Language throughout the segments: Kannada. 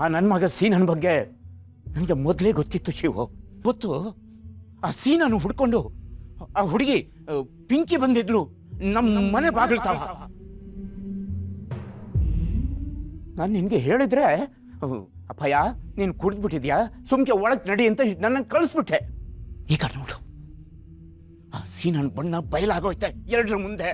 ಆ ನನ್ನ ಮಗ ಸೀನನ ಬಗ್ಗೆ ನನಗೆ ಮೊದಲೇ ಗೊತ್ತಿತ್ತು ಶಿವು. ಗೊತ್ತು, ಆ ಸೀನನ್ನು ಹುಡ್ಕೊಂಡು ಆ ಹುಡುಗಿ ಪಿಂಕಿ ಬಂದಿದ್ಲು ನಮ್ಮ ಮನೆ ಬಾಗಿಲ್ತಾವ. ನಾನು ನಿನಗೆ ಹೇಳಿದ್ರೆ ಅಪ್ಪಯ್ಯ ನೀನು ಕುಡಿದ್ಬಿಟ್ಟಿದ್ಯಾ, ಸುಮ್ಕೆ ಒಳಗೆ ನಡಿ ಅಂತ ನನ್ನನ್ನು ಕಳಿಸ್ಬಿಟ್ಟೆ. ಈಗ ನೋಡು, ಆ ಸೀನನ ಬಣ್ಣ ಬಯಲಾಗೋಯ್ತೆ ಎರಡರ ಮುಂದೆ.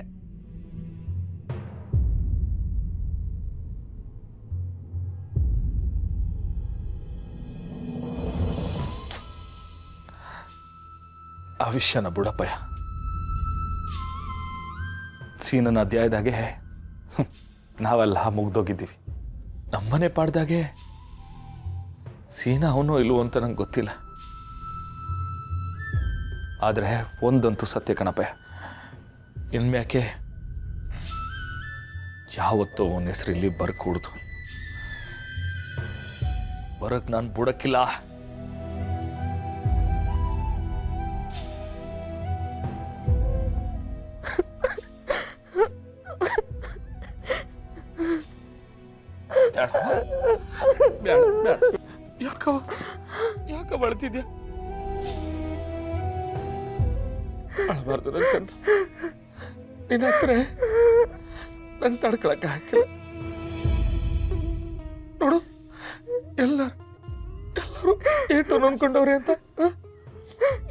ಆ ವಿಷಯನ ಬಿಡಪ್ಪಯ್ಯ. ಸೀನನ ಅಧ್ಯಾಯದಾಗೆ ನಾವೆಲ್ಲ ಮುಗ್ದೋಗಿದ್ದೀವಿ. ನಮ್ಮನೆ ಪಾಡ್ದಾಗೆ ಸೀನ ಅವನೋ ಇಲ್ವೋ ಅಂತ ನಂಗೆ ಗೊತ್ತಿಲ್ಲ. ಆದರೆ ಒಂದಂತೂ ಸತ್ಯ ಕಣಪ್ಪಯ್ಯ, ಇನ್ಮ್ಯಾಕೆ ಯಾವತ್ತೋ ಅವನ ಹೆಸರಲ್ಲಿ ಬರ್ಕೂಡ್ದು. ಬರಕ್ ನಾನು ಬಿಡಕ್ಕಿಲ್ಲ. ಯಾಕ ಬಳತಿದ್ಯಾ? ಅಳಬಾರ್ದು ನನ್ನ ಕಂದ. ನಿನ್ನ ಹತ್ರ ನಂಗೆ ತಡ್ಕೊಳಕ್ಕ ಹಾಕಿಲ್ಲ. ನೋಡು, ಎಲ್ಲರೂ ಏಟು ಅನ್ಕೊಂಡವ್ರೆ ಅಂತ.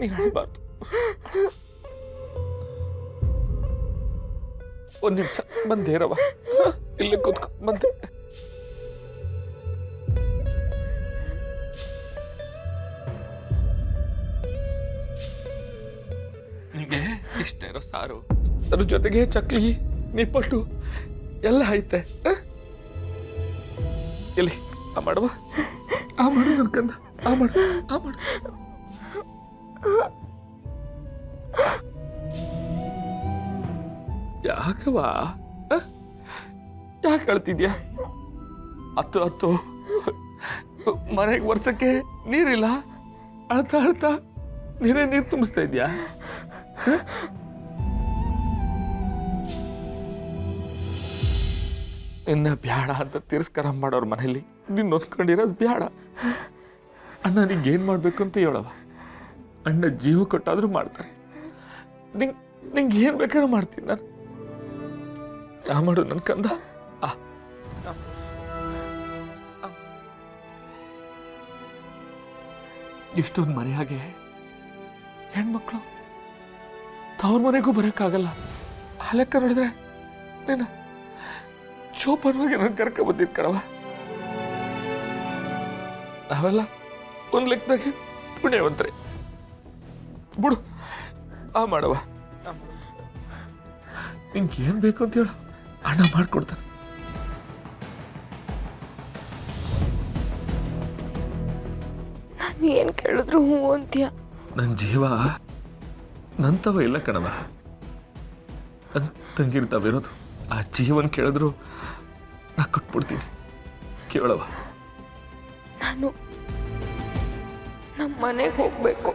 ನೀ ಅಳಬಾರ್ದು. ಒಂದ್ ನಿಮಿಷ ಬಂದೇರವ, ಇಲ್ಲೇ ಕೂತ್ಕೊ. ಬಂದೆ. ನಿಮಗೆ ಇಷ್ಟ ಇರೋ ಸಾರು, ಅದ್ರ ಜೊತೆಗೆ ಚಕ್ಲಿ, ನಿಪ್ಪಟ್ಟು ಎಲ್ಲ ಐತೆ. ಎಲ್ಲಿ ಆ ಮಾಡುವ, ಆ ಮಾಡು ನನ್ಕಂದ, ಆ ಮಾಡು, ಆ ಮಾಡು. ಯಾಕವಾ ಯಾಕೆ ಹೇಳ್ತಿದ್ಯಾ? ಹತ್ತು ಮನೆಗೆ ವರ್ಷಕ್ಕೆ ನೀರಿಲ್ಲ, ಅಳ್ತಾ ನೀರೇ ನೀರು ತುಂಬಿಸ್ತಾ ಇದ್ಯಾ? ನಿನ್ನ ಬ್ಯಾಡ ಅಂತ ತಿರಸ್ಕಾರ ಮಾಡೋರ್ ಮನೇಲಿ ನಿನ್ನ ಹೊತ್ಕೊಂಡಿರೋದು ಬ್ಯಾಡ. ಅಣ್ಣ ನಿಂಗೇನು ಮಾಡಬೇಕು ಅಂತ ಹೇಳವ. ಅಣ್ಣ ಜೀವ ಕೊಟ್ಟಾದ್ರೂ ಮಾಡ್ತಾರೆ. ನಿಂಗೆ ಏನು ಬೇಕಾದ್ರೂ ಮಾಡ್ತೀನಿ ನಾನು. ಆ ಮಾಡು ನನ್ನ ಕಂದ. ಎಷ್ಟೊಂದು ಮನೆಯಾಗೆ ಹೆಣ್ಮಕ್ಳು ತವ್ರ ಮನೆಗೂ ಬರೋಕ್ಕಾಗಲ್ಲ. ಆ ಲೆಕ್ಕ ನೋಡಿದ್ರೆ ನೀನ ಚೋಪನ್ವಾಗಿ ನಾನು ಕರ್ಕ ಬಂದಿದ್ ಕಣವ. ನಾವೆಲ್ಲ ಒಂದ್ ಲೆಕ್ಕದಾಗೆ ಪುಣ್ಯವಂತ್ರೆ. ಬಿಡು, ಆ ಮಾಡವ. ನಿಂಗೆ ಏನ್ ಬೇಕು ಅಂತ ಹೇಳು, ಅಣ್ಣ ಮಾಡ್ಕೊಡ್ತಾನೆ. ನಾನು ಏನ್ ಕೇಳಿದ್ರು ಹ್ಞೂ ಅಂತೀಯ. ನನ್ನ ಜೀವ ನಂತವ ಇಲ್ಲ ಕಣವ, ನನ್ನ ತಂಗಿರ್ತಾವಿರೋದು. ಆ ಜೀವನ್ ಕೇಳಿದ್ರು ನಾ ಕೊಟ್ಬಿಡ್ತೀನಿ. ಕೇಳವ, ನಾನು ನಮ್ಮ ಮನೆಗೆ ಹೋಗ್ಬೇಕು.